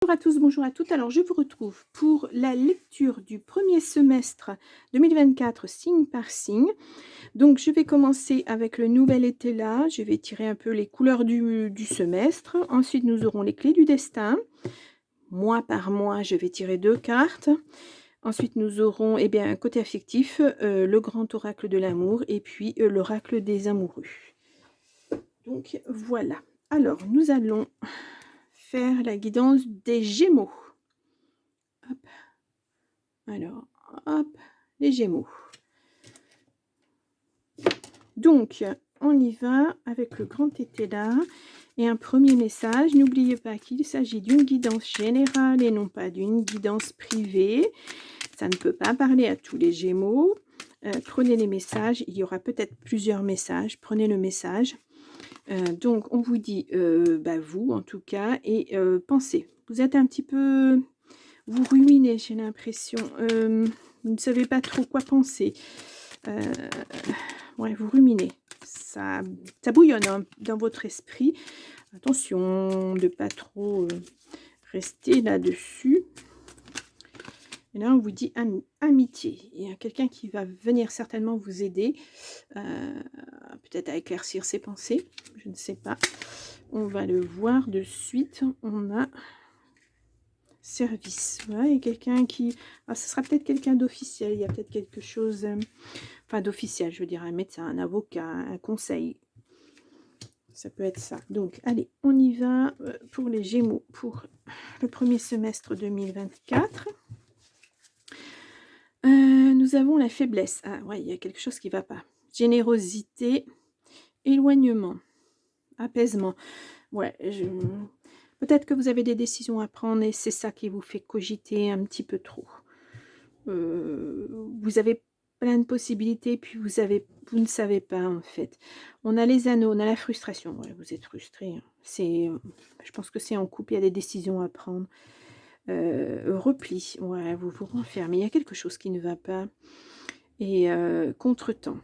Bonjour à tous, bonjour à toutes. Alors, je vous retrouve pour la lecture du premier semestre 2024, signe par signe. Donc, je vais commencer avec le nouvel été là. Je vais tirer un peu les couleurs du semestre. Ensuite, nous aurons les clés du destin. Mois par mois, je vais tirer 2 cartes. Ensuite, nous aurons un côté affectif, le grand oracle de l'amour et puis l'oracle des amoureux. Donc, voilà. Alors, nous allons faire la guidance des Gémeaux. Hop. Alors, hop, les Gémeaux. Donc, on y va avec le grand été là. Et un premier message, n'oubliez pas qu'il s'agit d'une guidance générale et non pas d'une guidance privée. Ça ne peut pas parler à tous les Gémeaux. Prenez les messages, il y aura peut-être plusieurs messages. Prenez le message. Donc, on vous dit, vous en tout cas, et pensez. Vous êtes un petit peu... Vous ruminez, j'ai l'impression. Vous ne savez pas trop quoi penser. Ouais, vous ruminez. Ça bouillonne hein, dans votre esprit. Attention de ne pas trop rester là-dessus. Et là, on vous dit amitié. Il y a quelqu'un qui va venir certainement vous aider. Peut-être à éclaircir ses pensées. Je ne sais pas. On va le voir de suite. On a... service. Voilà, il y a quelqu'un qui... Ah, ce sera peut-être quelqu'un d'officiel. Il y a peut-être quelque chose... Enfin, d'officiel, je veux dire, un médecin, un avocat, un conseil. Ça peut être ça. Donc, allez, on y va pour les Gémeaux pour le premier semestre 2024. Nous avons la faiblesse. Ah, ouais, il y a quelque chose qui ne va pas. Générosité, éloignement, apaisement. Ouais, peut-être que vous avez des décisions à prendre et c'est ça qui vous fait cogiter un petit peu trop. Vous avez plein de possibilités, puis vous ne savez pas en fait. On a les anneaux, on a la frustration. Ouais, vous êtes frustré. Hein. Je pense que c'est en couple, il y a des décisions à prendre. Repli, ouais, vous vous renfermez. Il y a quelque chose qui ne va pas. Et contretemps.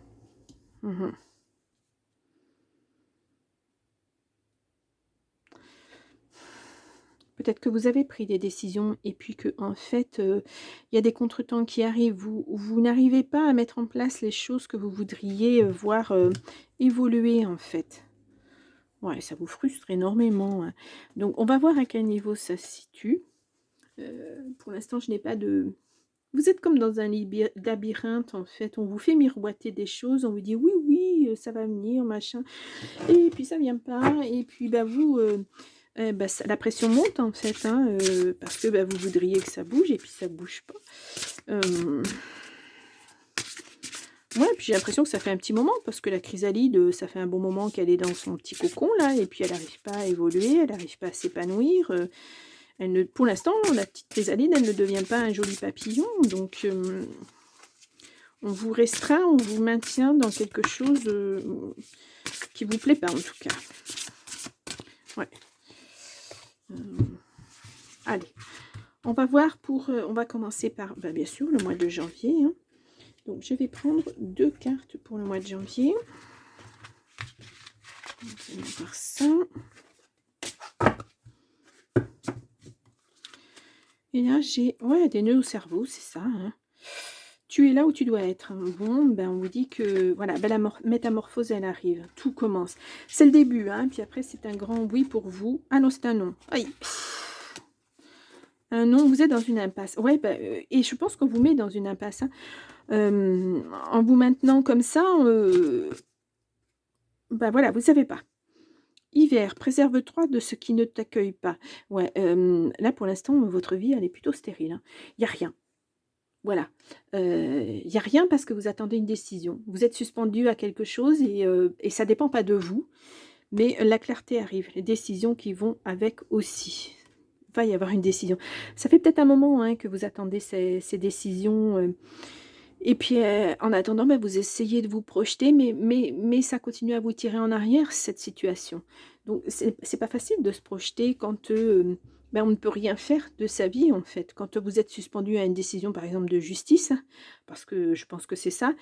Peut-être que vous avez pris des décisions et puis que en fait, il y a des contretemps qui arrivent. Vous n'arrivez pas à mettre en place les choses que vous voudriez voir évoluer en fait. Ouais, ça vous frustre énormément. Hein. Donc, on va voir à quel niveau ça se situe. Pour l'instant, je n'ai pas de... Vous êtes comme dans un labyrinthe, en fait. On vous fait miroiter des choses. On vous dit, oui, oui, ça va venir, machin. Et puis, ça vient pas. Et puis, vous... la pression monte, en fait. Hein, parce que vous voudriez que ça bouge. Et puis, ça bouge pas. Ouais, puis j'ai l'impression que ça fait un petit moment, parce que la chrysalide, ça fait un bon moment qu'elle est dans son petit cocon, là, et puis elle n'arrive pas à évoluer, elle n'arrive pas à s'épanouir. Pour l'instant, la petite chrysalide, elle ne devient pas un joli papillon, donc on vous restreint, on vous maintient dans quelque chose qui ne vous plaît pas, en tout cas. Ouais. Allez, on va voir on va commencer par, bien sûr, le mois de janvier, hein. Donc, je vais prendre 2 cartes pour le mois de janvier. On va voir ça. Et là, j'ai des nœuds au cerveau, c'est ça. Hein. Tu es là où tu dois être. Bon, on vous dit que voilà, la métamorphose, elle arrive. Tout commence. C'est le début, hein. Puis après, c'est un grand oui pour vous. Ah non, c'est un non. Aïe. Un non, vous êtes dans une impasse. Ouais, et je pense qu'on vous met dans une impasse. Hein. En vous maintenant comme ça, voilà, vous ne savez pas. Hiver, préserve-toi de ce qui ne t'accueille pas. Ouais, là, pour l'instant, votre vie, elle est plutôt stérile. Hein. Il n'y a rien. Voilà. Il n'y a rien parce que vous attendez une décision. Vous êtes suspendu à quelque chose et ça ne dépend pas de vous. Mais la clarté arrive. Les décisions qui vont avec aussi. Il va y avoir une décision. Ça fait peut-être un moment hein, que vous attendez ces décisions. Et puis, en attendant, vous essayez de vous projeter, mais ça continue à vous tirer en arrière, cette situation. Donc, c'est pas facile de se projeter quand ben, on ne peut rien faire de sa vie, en fait. Quand vous êtes suspendu à une décision, par exemple, de justice, parce que je pense que c'est ça,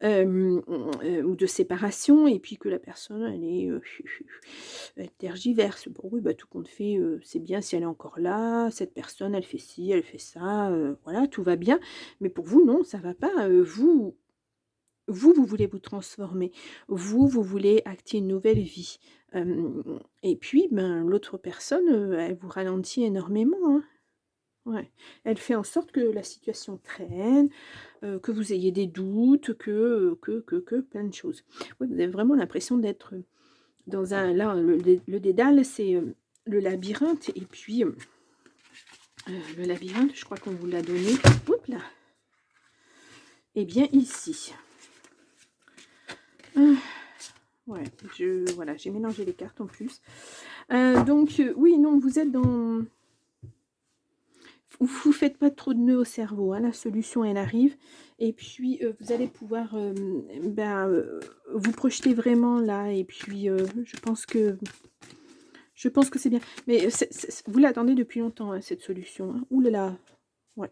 ou de séparation, et puis que la personne, elle tergiverse. Bon, oui, bah, tout compte fait, c'est bien si elle est encore là, cette personne, elle fait ci, elle fait ça, voilà, tout va bien. Mais pour vous, non, ça va pas. Vous voulez vous transformer. Vous voulez acter une nouvelle vie. Et puis, ben, l'autre personne, elle vous ralentit énormément, hein. Ouais. Elle fait en sorte que la situation traîne, que vous ayez des doutes, que plein de choses. Oui, vous avez vraiment l'impression d'être dans un là, le dédale, c'est, le labyrinthe et puis, le labyrinthe, je crois qu'on vous l'a donné. Oups là! Et bien ici. Ah, ouais, voilà, j'ai mélangé les cartes en plus. Donc, oui, non, vous êtes dans... Vous faites pas trop de nœuds au cerveau, hein, la solution, elle arrive. Et puis, vous allez pouvoir vous projeter vraiment là. Et puis, je pense que c'est bien. Mais vous l'attendez depuis longtemps, hein, cette solution. Hein. Ouh là là, ouais.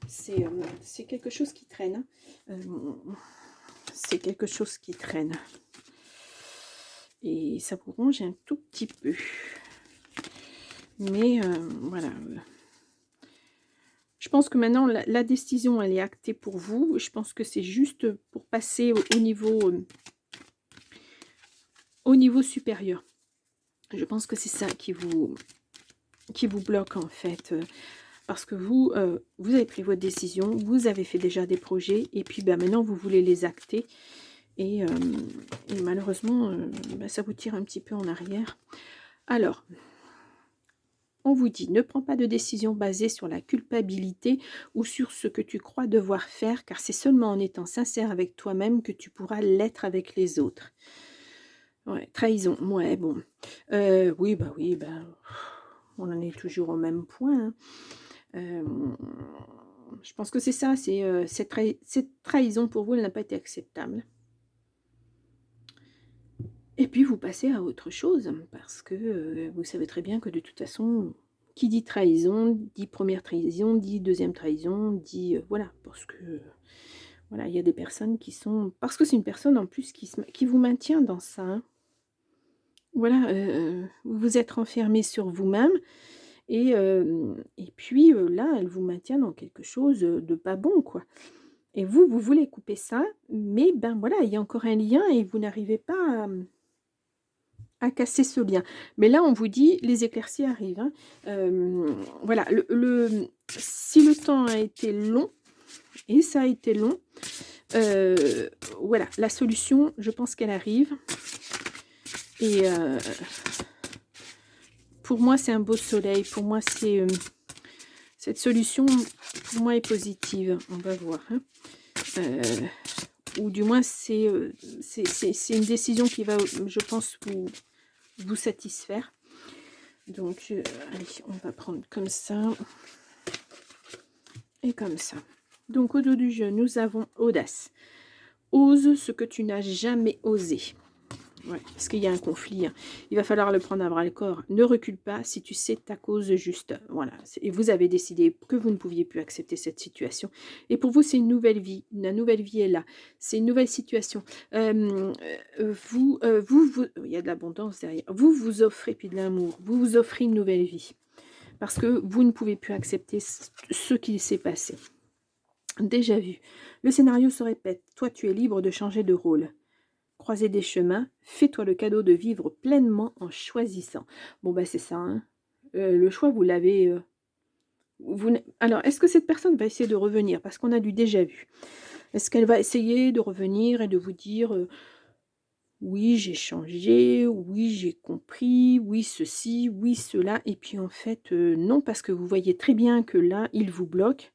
C'est quelque chose qui traîne. Hein. C'est quelque chose qui traîne. Et ça vous ronge un tout petit peu. Mais voilà. Je pense que maintenant, la décision, elle est actée pour vous. Je pense que c'est juste pour passer au niveau supérieur. Je pense que c'est ça qui vous bloque, en fait. Parce que vous avez pris votre décision, vous avez fait déjà des projets, et puis ben, maintenant, vous voulez les acter. Et malheureusement, ça vous tire un petit peu en arrière. Alors... On vous dit, ne prends pas de décision basée sur la culpabilité ou sur ce que tu crois devoir faire, car c'est seulement en étant sincère avec toi-même que tu pourras l'être avec les autres. Ouais, trahison, ouais, bon. Oui, on en est toujours au même point. Hein. Je pense que c'est ça, cette trahison pour vous, elle n'a pas été acceptable. Et puis vous passez à autre chose, parce que vous savez très bien que de toute façon, qui dit trahison, dit première trahison, dit deuxième trahison, dit... voilà, parce que... voilà, il y a des personnes qui sont... Parce que c'est une personne en plus qui vous maintient dans ça. Hein. Voilà, vous vous êtes renfermé sur vous-même, et puis là, elle vous maintient dans quelque chose de pas bon, quoi. Et vous voulez couper ça, mais ben voilà, il y a encore un lien et vous n'arrivez pas à casser ce lien. Mais là, on vous dit, les éclaircies arrivent. Hein. Voilà, si le temps a été long, et ça a été long, voilà, la solution, je pense qu'elle arrive. Et pour moi, c'est un beau soleil. Pour moi, c'est cette solution, pour moi, est positive. On va voir. Hein. Ou du moins, c'est une décision qui va, je pense, vous satisfaire. Donc, allez, on va prendre comme ça et comme ça. Donc, au dos du jeu, nous avons audace. Ose ce que tu n'as jamais osé. Ouais, parce qu'il y a un conflit. Hein. Il va falloir le prendre à bras-le-corps. Ne recule pas si tu sais ta cause juste. Voilà. Et vous avez décidé que vous ne pouviez plus accepter cette situation. Et pour vous, c'est une nouvelle vie. La nouvelle vie est là. C'est une nouvelle situation. Il y a de l'abondance derrière. Vous offrez puis de l'amour. Vous offrez une nouvelle vie. Parce que vous ne pouvez plus accepter ce qui s'est passé. Déjà vu. Le scénario se répète. Toi, tu es libre de changer de rôle. Croiser des chemins, fais-toi le cadeau de vivre pleinement en choisissant. Bon, bah c'est ça. Hein. Le choix, vous l'avez... Alors, est-ce que cette personne va essayer de revenir? Parce qu'on a du déjà vu. Est-ce qu'elle va essayer de revenir et de vous dire oui, j'ai changé, oui, j'ai compris, oui, ceci, oui, cela. Et puis en fait, non, parce que vous voyez très bien que là, il vous bloque.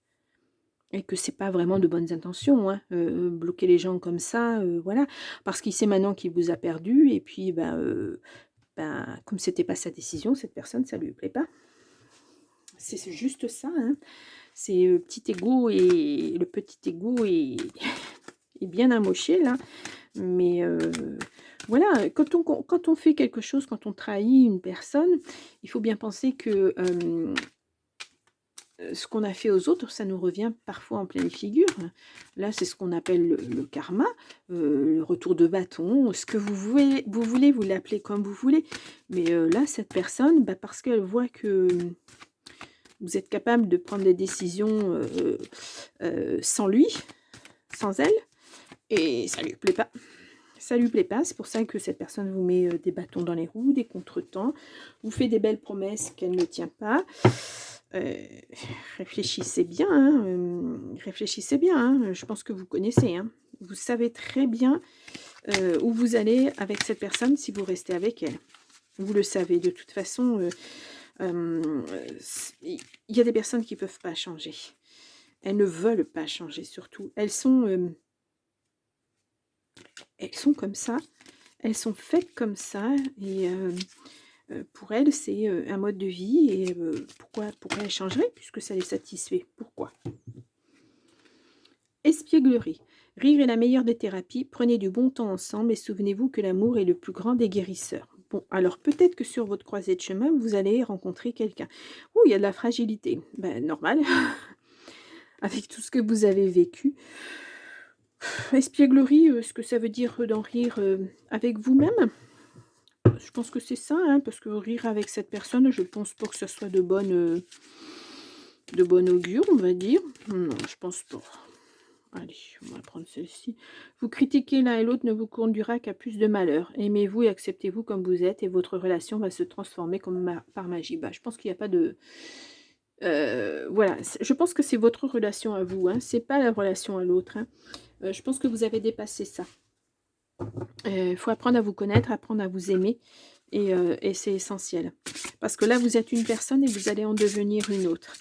Et que c'est pas vraiment de bonnes intentions, hein, bloquer les gens comme ça, voilà, parce qu'il sait maintenant qu'il vous a perdu, et puis comme c'était pas sa décision, cette personne, ça lui plaît pas. C'est juste ça, hein. C'est le petit ego est bien amoché là, mais Voilà, quand on fait quelque chose, quand on trahit une personne, il faut bien penser que, ce qu'on a fait aux autres, ça nous revient parfois en pleine figure. Là, c'est ce qu'on appelle le karma, le retour de bâton, ce que vous l'appelez comme vous voulez. Mais, là, cette personne, bah, parce qu'elle voit que, vous êtes capable de prendre des décisions, sans lui, sans elle, et ça lui plaît pas. Ça lui plaît pas, c'est pour ça que cette personne vous met, des bâtons dans les roues, des contretemps, vous fait des belles promesses qu'elle ne tient pas. Heu, réfléchissez bien, hein, réfléchissez bien, hein, je pense que vous connaissez, hein. Vous savez très bien, où vous allez avec cette personne si vous restez avec elle. Vous le savez de toute façon, il y a des personnes qui peuvent pas changer. Elles ne veulent pas changer surtout. Elles sont comme ça, elles sont faites comme ça et pour elles, c'est, un mode de vie et pourquoi elles changeraient puisque ça les satisfait? Pourquoi? Espièglerie. Rire est la meilleure des thérapies. Prenez du bon temps ensemble et souvenez-vous que l'amour est le plus grand des guérisseurs. Bon, alors peut-être que sur votre croisée de chemin, vous allez rencontrer quelqu'un. Oh, il y a de la fragilité. Ben, normal, avec tout ce que vous avez vécu. Espièglerie, ce que ça veut dire d'en rire avec vous-même? Je pense que c'est ça, hein, parce que rire avec cette personne, je pense pas que ça soit de bonne augure, on va dire. Non, je pense pas. Allez, on va prendre celle-ci. Vous critiquer l'un et l'autre ne vous conduira qu'à plus de malheur. Aimez-vous et acceptez-vous comme vous êtes et votre relation va se transformer comme par magie. Bah, je pense qu'il n'y a pas de... voilà, je pense que c'est votre relation à vous, hein, c'est pas la relation à l'autre. Hein. Je pense que vous avez dépassé ça. Il faut apprendre à vous connaître, apprendre à vous aimer et c'est essentiel. Parce que là, vous êtes une personne et vous allez en devenir une autre.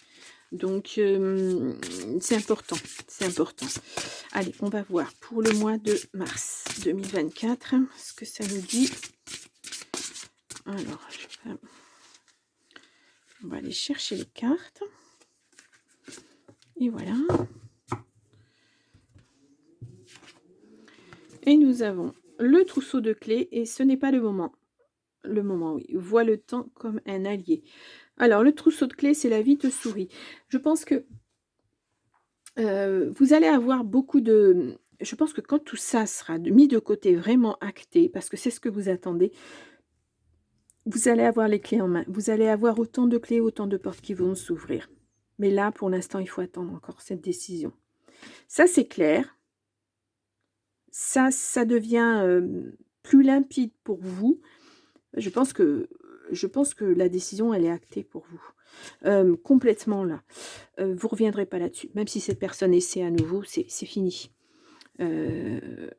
Donc, c'est important, c'est important. Allez, on va voir pour le mois de mars 2024, ce que ça nous dit. Alors, on va aller chercher les cartes. Et voilà. Et nous avons le trousseau de clés et ce n'est pas le moment. Le moment, oui. Vois le temps comme un allié. Alors, le trousseau de clés, c'est la vie te sourit. Je pense que vous allez avoir beaucoup de... Je pense que quand tout ça sera mis de côté, vraiment acté, parce que c'est ce que vous attendez, vous allez avoir les clés en main. Vous allez avoir autant de clés, autant de portes qui vont s'ouvrir. Mais là, pour l'instant, il faut attendre encore cette décision. Ça, c'est clair. Ça devient plus limpide pour vous. Je pense que la décision, elle est actée pour vous. Complètement là. Vous ne reviendrez pas là-dessus. Même si cette personne essaie à nouveau, c'est fini. Ouais,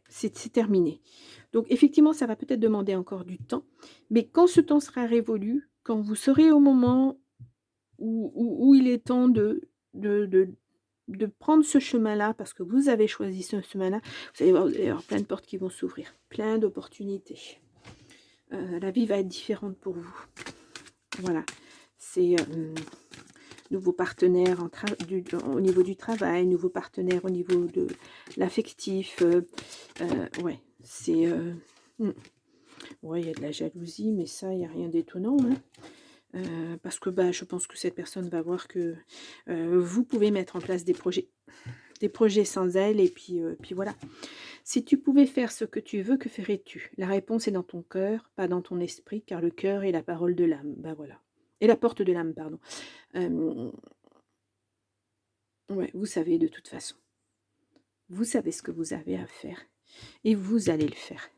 c'est terminé. Donc effectivement, ça va peut-être demander encore du temps. Mais quand ce temps sera révolu, quand vous serez au moment où il est temps de, de, de prendre ce chemin-là, parce que vous avez choisi ce chemin-là, vous allez avoir plein de portes qui vont s'ouvrir, plein d'opportunités. La vie va être différente pour vous. Voilà. C'est nouveaux partenaires au niveau du travail, nouveaux partenaires au niveau de l'affectif. Ouais, c'est... ouais, il y a de la jalousie, mais ça, il n'y a rien d'étonnant. Hein. Parce que bah, je pense que cette personne va voir que vous pouvez mettre en place des projets sans elle, et puis voilà. Si tu pouvais faire ce que tu veux, que ferais-tu? La réponse est dans ton cœur, pas dans ton esprit, car le cœur est la parole de l'âme. Ben voilà. Et la porte de l'âme, pardon. Ouais, vous savez de toute façon. Vous savez ce que vous avez à faire. Et vous allez le faire.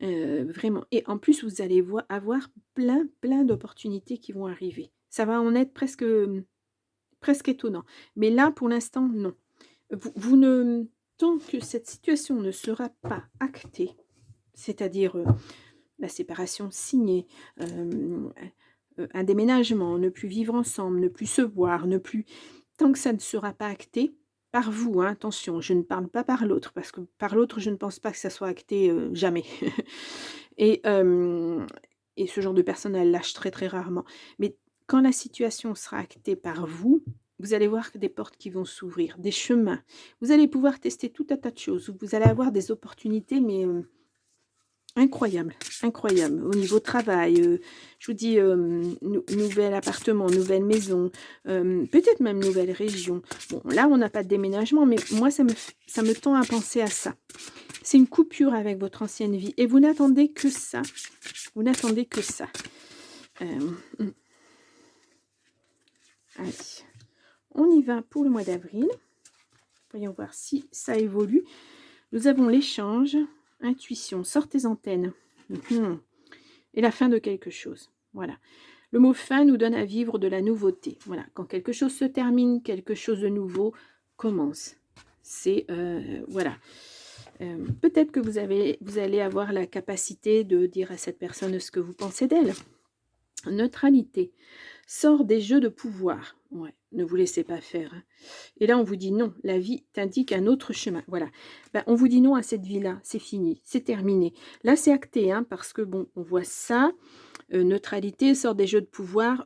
Vraiment. Et en plus, vous allez avoir plein d'opportunités qui vont arriver. Ça va en être presque étonnant. Mais là, pour l'instant, non. Vous ne... Tant que cette situation ne sera pas actée, c'est-à-dire la séparation signée, un déménagement, ne plus vivre ensemble, ne plus se voir, ne plus... Tant que ça ne sera pas acté, par vous, hein, attention, je ne parle pas par l'autre, parce que par l'autre, je ne pense pas que ça soit acté jamais. et, et ce genre de personne, elle lâche très très rarement. Mais quand la situation sera actée par vous, vous allez voir des portes qui vont s'ouvrir, des chemins. Vous allez pouvoir tester tout un tas de choses. Vous allez avoir des opportunités, mais incroyable, incroyable. Au niveau travail, je vous dis, nouvel appartement, nouvelle maison, peut-être même nouvelle région. Bon, là, on n'a pas de déménagement, mais moi, ça me tend à penser à ça. C'est une coupure avec votre ancienne vie. Et vous n'attendez que ça. Vous n'attendez que ça. Allez, on y va pour le mois d'avril. Voyons voir si ça évolue. Nous avons l'échange. Intuition, sortez antennes. Et la fin de quelque chose. Voilà. Le mot fin nous donne à vivre de la nouveauté. Voilà. Quand quelque chose se termine, quelque chose de nouveau commence. C'est, voilà. Peut-être que vous allez avoir la capacité de dire à cette personne ce que vous pensez d'elle. Neutralité. Sort des jeux de pouvoir. Ouais, ne vous laissez pas faire. Hein. Et là, on vous dit non. La vie t'indique un autre chemin. Voilà. Ben, on vous dit non à cette vie-là. C'est fini. C'est terminé. Là, c'est acté. Hein, parce que, bon, on voit ça. Neutralité, sort des jeux de pouvoir.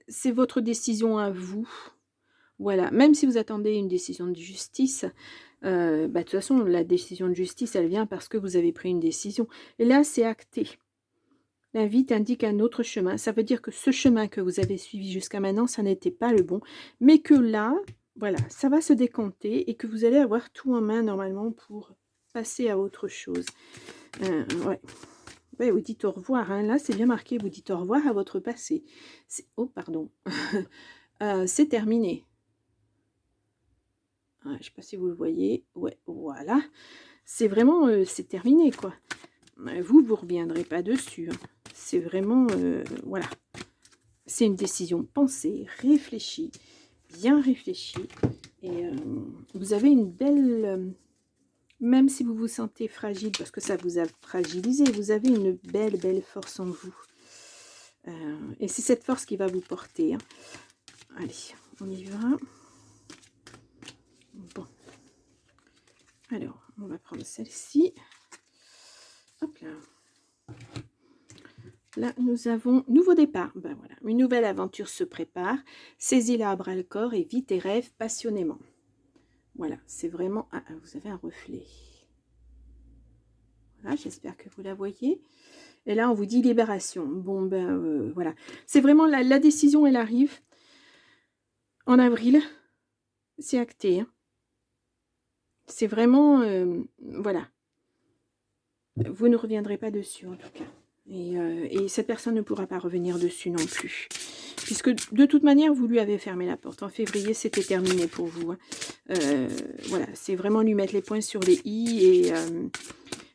C'est votre décision à vous. Voilà. Même si vous attendez une décision de justice, de toute façon, la décision de justice, elle vient parce que vous avez pris une décision. Et là, c'est acté. La vie t'indique un autre chemin. Ça veut dire que ce chemin que vous avez suivi jusqu'à maintenant, ça n'était pas le bon. Mais que là, voilà, ça va se décompter et que vous allez avoir tout en main normalement pour passer à autre chose. Ouais. Ouais, vous dites au revoir. Hein. Là, c'est bien marqué. Vous dites au revoir à votre passé. Oh, pardon. C'est terminé. Je ne sais pas si vous le voyez. Ouais, voilà. C'est vraiment, c'est terminé, quoi. Vous ne reviendrez pas dessus. Hein. C'est vraiment, voilà. C'est une décision pensée, réfléchie, bien réfléchie. Et vous avez une belle... même si vous vous sentez fragile, parce que ça vous a fragilisé, vous avez une belle, belle force en vous. Et c'est cette force qui va vous porter. Hein. Allez, on y va. Bon. Alors, on va prendre celle-ci. Hop là. Là, nous avons nouveau départ. Ben voilà, une nouvelle aventure se prépare. Saisis-la à bras le corps et vis tes rêves passionnément. Voilà, c'est vraiment... Ah, vous avez un reflet. Voilà, j'espère que vous la voyez. Et là, on vous dit libération. Bon, ben voilà. C'est vraiment la décision, elle arrive en avril. C'est acté. Hein. C'est vraiment... voilà. Vous ne reviendrez pas dessus, en tout cas. Et cette personne ne pourra pas revenir dessus non plus. Puisque de toute manière, vous lui avez fermé la porte. En février, c'était terminé pour vous. Hein. Voilà, c'est vraiment lui mettre les points sur les i et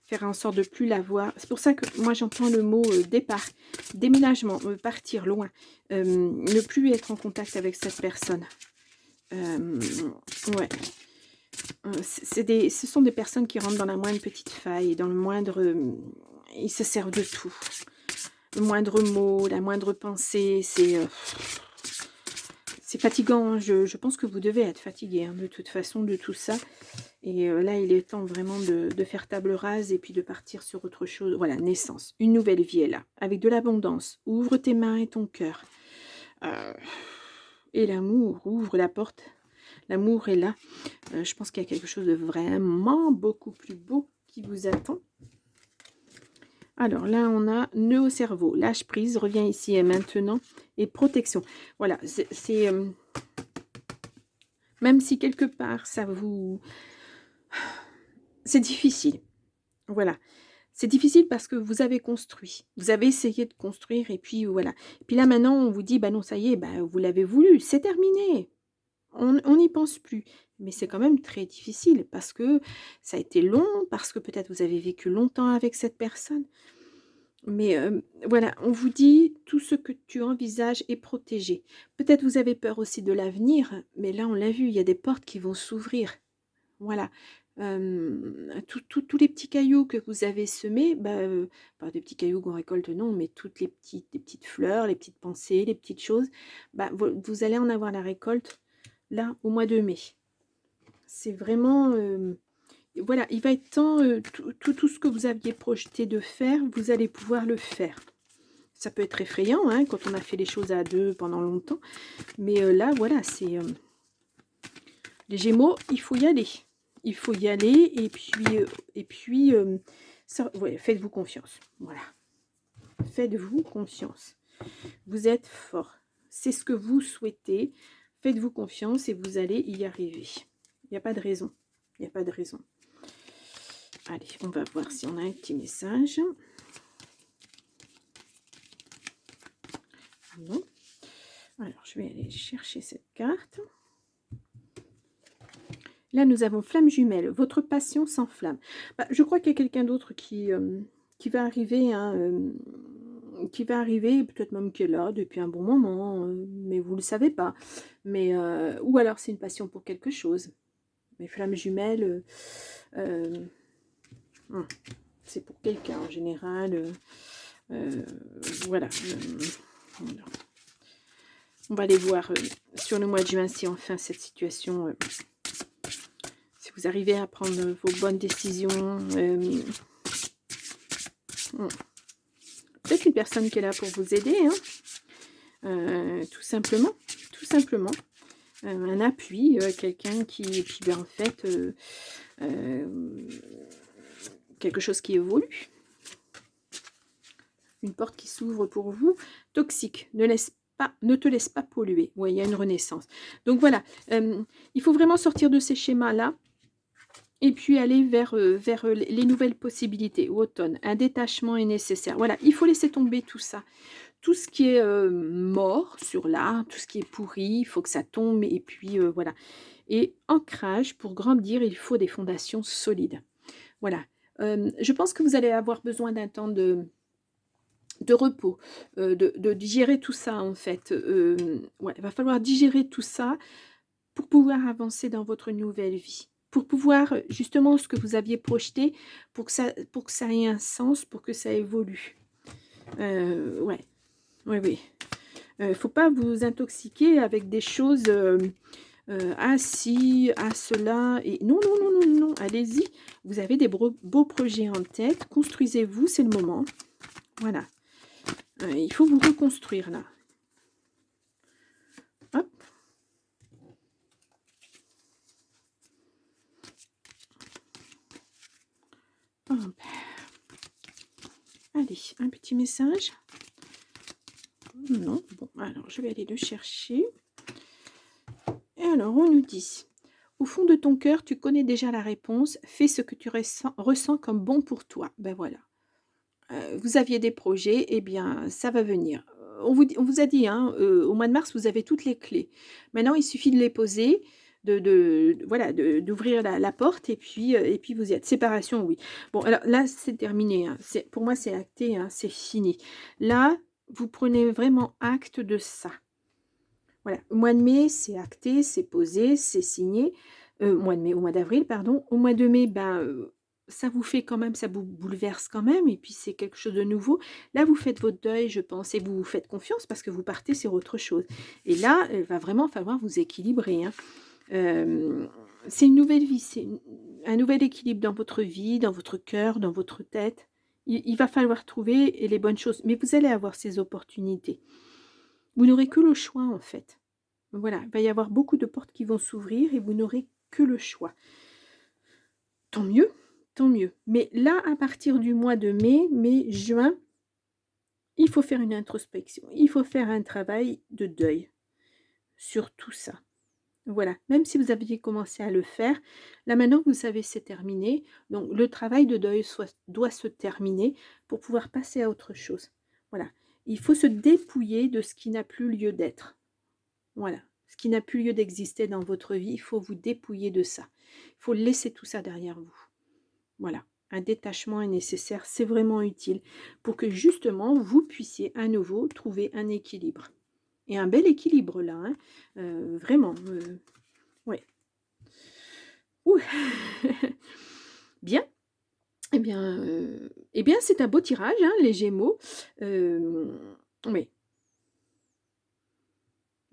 faire en sorte de ne plus la voir. C'est pour ça que moi, j'entends le mot départ, déménagement, partir loin, ne plus être en contact avec cette personne. Ouais. Ce sont des personnes qui rentrent dans la moindre petite faille, dans le moindre... ils se servent de tout. Le moindre mot, la moindre pensée, c'est fatigant. Je pense que vous devez être fatigué, hein, de toute façon, de tout ça. Et là, il est temps vraiment de faire table rase et puis de partir sur autre chose. Voilà, naissance. Une nouvelle vie est là, avec de l'abondance. Ouvre tes mains et ton cœur. Et l'amour, ouvre la porte. L'amour est là. Je pense qu'il y a quelque chose de vraiment beaucoup plus beau qui vous attend. Alors là, on a nœud au cerveau, lâche prise, reviens ici et maintenant, et protection. Voilà, c'est même si quelque part, ça vous... c'est difficile. Voilà. C'est difficile parce que vous avez construit. Vous avez essayé de construire et puis voilà. Et puis là, maintenant, on vous dit, bah non, ça y est, bah, vous l'avez voulu, c'est terminé. On n'y pense plus. Mais c'est quand même très difficile parce que ça a été long, parce que peut-être vous avez vécu longtemps avec cette personne. Mais voilà, on vous dit tout ce que tu envisages est protégé. Peut-être vous avez peur aussi de l'avenir, mais là, on l'a vu, il y a des portes qui vont s'ouvrir. Voilà. Tous les petits cailloux que vous avez semés, pas des petits cailloux qu'on récolte, non, mais toutes les petites fleurs, les petites pensées, les petites choses, vous allez en avoir la récolte là au mois de mai. C'est vraiment... voilà, il va être temps, tout ce que vous aviez projeté de faire, vous allez pouvoir le faire. Ça peut être effrayant, hein, quand on a fait les choses à deux pendant longtemps. Mais là, voilà, c'est Les Gémeaux, il faut y aller. Il faut y aller et puis ouais, faites-vous confiance. Voilà. Faites-vous confiance. Vous êtes fort. C'est ce que vous souhaitez. Faites-vous confiance et vous allez y arriver. Il n'y a pas de raison. Il n'y a pas de raison. Allez, on va voir si on a un petit message. Non. Alors, je vais aller chercher cette carte. Là, nous avons flamme jumelle. Votre passion s'enflamme. Bah, je crois qu'il y a quelqu'un d'autre qui va arriver, hein, peut-être même qui est là depuis un bon moment, mais vous ne le savez pas. Mais, ou alors, c'est une passion pour quelque chose. Mais flamme jumelle, c'est pour quelqu'un en général. Voilà. On va aller voir sur le mois de juin si enfin cette situation... si vous arrivez à prendre vos bonnes décisions, peut-être une personne qui est là pour vous aider, hein, tout simplement, un appui, quelqu'un qui, et puis ben, en fait, quelque chose qui évolue, une porte qui s'ouvre pour vous, toxique, ne te laisse pas polluer. Oui, il y a une renaissance. Donc voilà, il faut vraiment sortir de ces schémas-là. Et puis aller vers les nouvelles possibilités. Automne, un détachement est nécessaire. Voilà, il faut laisser tomber tout ça. Tout ce qui est mort sur l'arbre, tout ce qui est pourri, il faut que ça tombe. Et puis voilà. Et ancrage, pour grandir, il faut des fondations solides. Voilà. Je pense que vous allez avoir besoin d'un temps de repos, de digérer tout ça en fait. Ouais, il va falloir digérer tout ça pour pouvoir avancer dans votre nouvelle vie. Pour pouvoir, justement, ce que vous aviez projeté, pour que ça ait un sens, pour que ça évolue. Ouais, oui. Il ne faut pas vous intoxiquer avec des choses, ah si, ah cela, et non, allez-y. Vous avez des beaux projets en tête, construisez-vous, c'est le moment. Voilà. Il faut vous reconstruire, là. Hop. Hop. Allez, un petit message. Non, bon, alors je vais aller le chercher. Et alors, on nous dit, au fond de ton cœur, tu connais déjà la réponse, fais ce que tu ressens comme bon pour toi. Ben voilà. Vous aviez des projets, eh bien, ça va venir. On vous a dit, hein, au mois de mars, vous avez toutes les clés. Maintenant, il suffit de les poser, voilà, d'ouvrir la porte et puis vous y êtes. Séparation, oui. Bon, alors là, c'est terminé. Hein. Pour moi, c'est acté, hein, c'est fini. Là, vous prenez vraiment acte de ça. Voilà, au mois de mai, c'est acté, c'est posé, c'est signé. Au mois d'avril, pardon. Au mois de mai, ben, ça vous fait quand même, ça vous bouleverse quand même, et puis c'est quelque chose de nouveau. Là, vous faites votre deuil, je pense, et vous vous faites confiance parce que vous partez sur autre chose. Et là, il va vraiment falloir vous équilibrer. Hein. C'est une nouvelle vie, c'est un nouvel équilibre dans votre vie, dans votre cœur, dans votre tête. Il va falloir trouver les bonnes choses, mais vous allez avoir ces opportunités. Vous n'aurez que le choix, en fait. Voilà, il va y avoir beaucoup de portes qui vont s'ouvrir et vous n'aurez que le choix. Tant mieux, tant mieux. Mais là, à partir du mois de mai, juin, il faut faire une introspection. Il faut faire un travail de deuil sur tout ça. Voilà, même si vous aviez commencé à le faire, là maintenant, vous savez, c'est terminé. Donc, le travail de deuil doit se terminer pour pouvoir passer à autre chose. Voilà, il faut se dépouiller de ce qui n'a plus lieu d'être. Voilà, ce qui n'a plus lieu d'exister dans votre vie, il faut vous dépouiller de ça. Il faut laisser tout ça derrière vous. Voilà, un détachement est nécessaire, c'est vraiment utile pour que justement vous puissiez à nouveau trouver un équilibre. Et un bel équilibre là, hein, vraiment. Ouais. Bien. Eh bien, c'est un beau tirage, hein, les Gémeaux. Oui.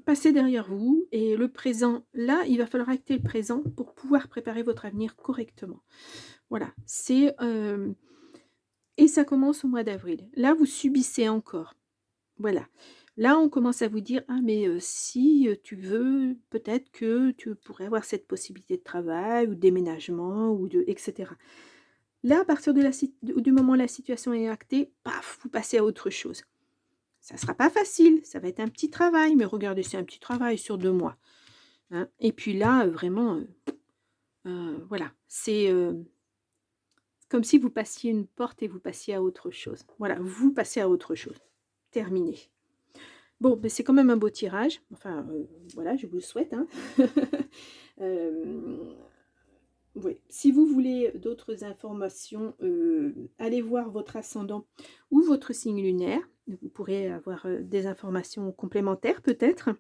Passez derrière vous et le présent, là, il va falloir acter le présent pour pouvoir préparer votre avenir correctement. Voilà, c'est... et ça commence au mois d'avril. Là, vous subissez encore. Voilà. Là, on commence à vous dire: «Ah mais si, tu veux, peut-être que tu pourrais avoir cette possibilité de travail ou de déménagement ou de» et cetera. Là, à partir de la sit du moment où la situation est actée, paf, vous passez à autre chose. Ça sera pas facile, ça va être un petit travail, mais regardez, c'est un petit travail sur 2 mois, hein. Et puis là, vraiment, voilà, c'est, comme si vous passiez une porte et vous passiez à autre chose. Voilà, vous passez à autre chose. Terminé. Bon, beh, c'est quand même un beau tirage. Enfin, voilà, je vous le souhaite, hein. Hem, oui, si vous voulez d'autres informations, allez voir votre ascendant ou votre signe lunaire. Vous pourrez avoir, des informations complémentaires peut-être.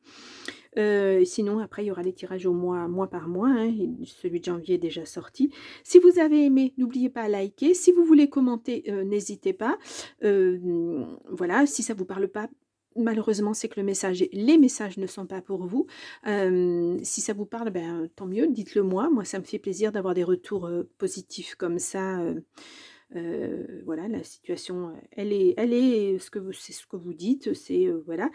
Sinon après il y aura les tirages au mois par mois, hein, et celui de janvier est déjà sorti. Si vous avez aimé, n'oubliez pas à liker. Si vous voulez commenter, n'hésitez pas. Voilà, si ça vous parle pas, malheureusement, c'est que les messages ne sont pas pour vous. Si ça vous parle, ben, tant mieux, dites-le moi. Moi, ça me fait plaisir d'avoir des retours, positifs comme ça, voilà, la situation, elle est ce que vous c'est ce que vous dites, c'est, voilà.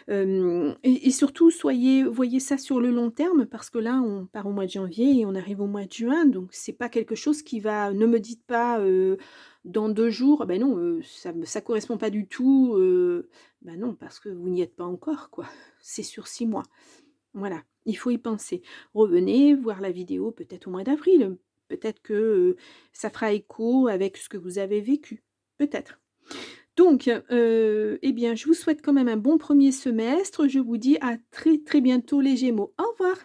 Et surtout voyez ça sur le long terme parce que là, on part au mois de janvier et on arrive au mois de juin, donc c'est pas quelque chose qui va ne me dites pas, dans 2 jours: «Ah bah non, ça correspond pas du tout», bah non, parce que vous n'y êtes pas encore, quoi. C'est sur 6 mois. Voilà, il faut y penser. Revenez voir la vidéo peut-être au mois d'avril, peut-être que, ça fera écho avec ce que vous avez vécu, peut-être. Donc, eh bien, je vous souhaite quand même un bon premier semestre. Je vous dis à très, très bientôt les Gémeaux. Au revoir.